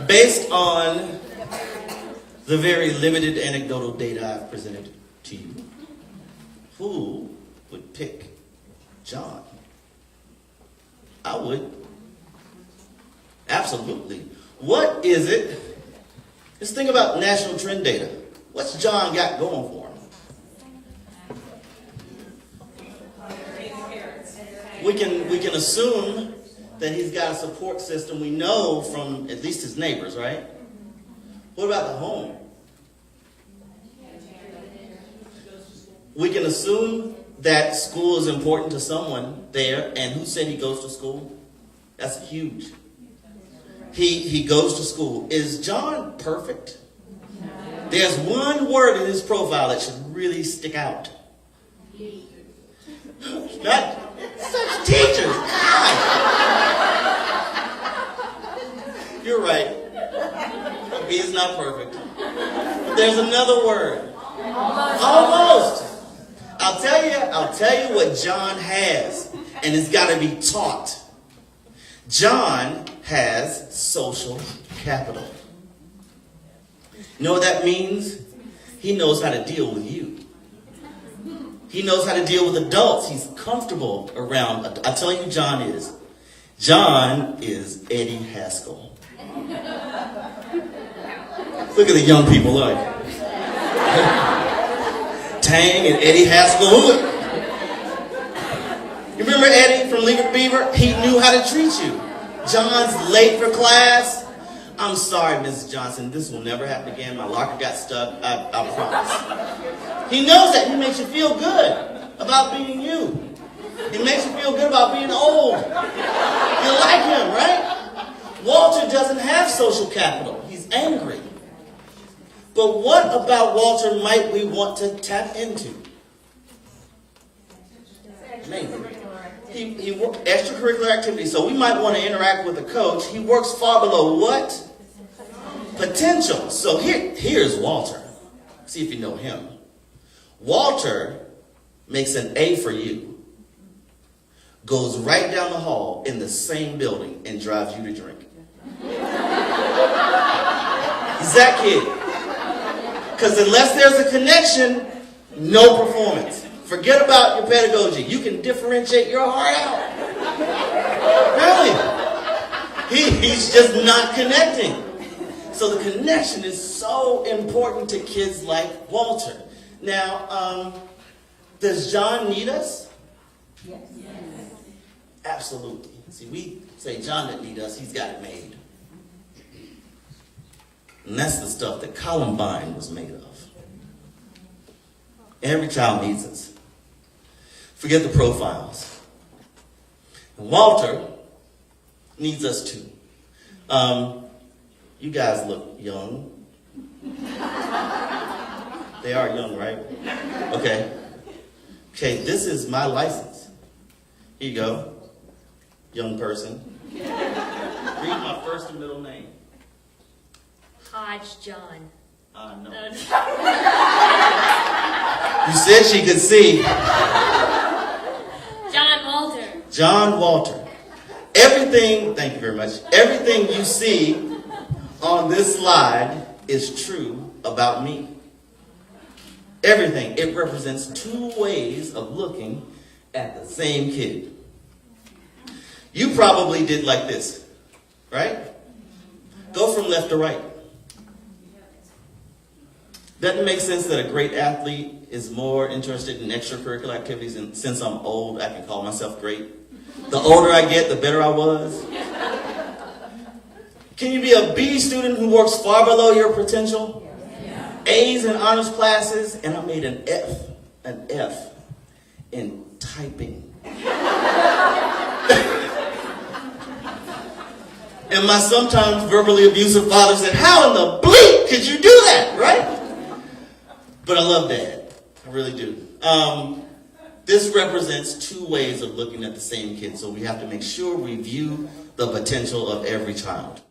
Based on the very limited anecdotal data I've presented to you, who would pick John? I would. Absolutely. What is it? Let's think about national trend data. What's John got going for him? We can assume that he's got a support system we know from at least his neighbors, right? What about the home? We can assume that school is important to someone there, and who said he goes to school? That's huge. He goes to school. Is John perfect? There's one word in his profile that should really stick out. Not such teachers. You're right. He is not perfect. But there's another word. Almost. I'll tell you what John has, and it's got to be taught. John has social capital. You know what that means? He knows how to deal with you. He knows how to deal with adults. He's comfortable around. I tell you, John is. John is Eddie Haskell. Look at the young people, like Tang and Eddie Haskell. You remember Eddie from Leave It Beaver? He knew how to treat you. John's late for class. I'm sorry, Mrs. Johnson. This will never happen again. My locker got stuck. I promise. He knows that. He makes you feel good about being you. He makes you feel good about being old. You like him, right? Walter doesn't have social capital. He's angry. But what about Walter might we want to tap into? Maybe. He extracurricular activities. So we might want to interact with a coach. He works far below what? Potential. So here's Walter. See if you know him. Walter makes an A for you, goes right down the hall in the same building and drives you to drink. He's that kid. Because unless there's a connection, no performance. Forget about your pedagogy. You can differentiate your heart out. Really. He's just not connecting. So the connection is so important to kids like Walter. Now, does John need us? Yes. Absolutely. See, we say John didn't need us. He's got it made. And that's the stuff that Columbine was made of. Every child needs us. Forget the profiles. And Walter needs us too. You guys look young. They are young, right? Okay, this is my license. Here you go, young person. Read my first and middle name. Hodge John. No. You said she could see. John Walter. John Walter. Everything, thank you very much. Everything you see on this slide is true about me. Everything. It represents two ways of looking at the same kid. You probably did like this, right? Go from left to right. Doesn't it make sense that a great athlete is more interested in extracurricular activities, and since I'm old, I can call myself great? The older I get, the better I was. Can you be a B student who works far below your potential? Yeah. A's in honors classes, and I made an F in typing. And my sometimes verbally abusive father said, how in the bleep could you do that, right? But I love Dad. I really do. This represents two ways of looking at the same kid, so we have to make sure we view the potential of every child.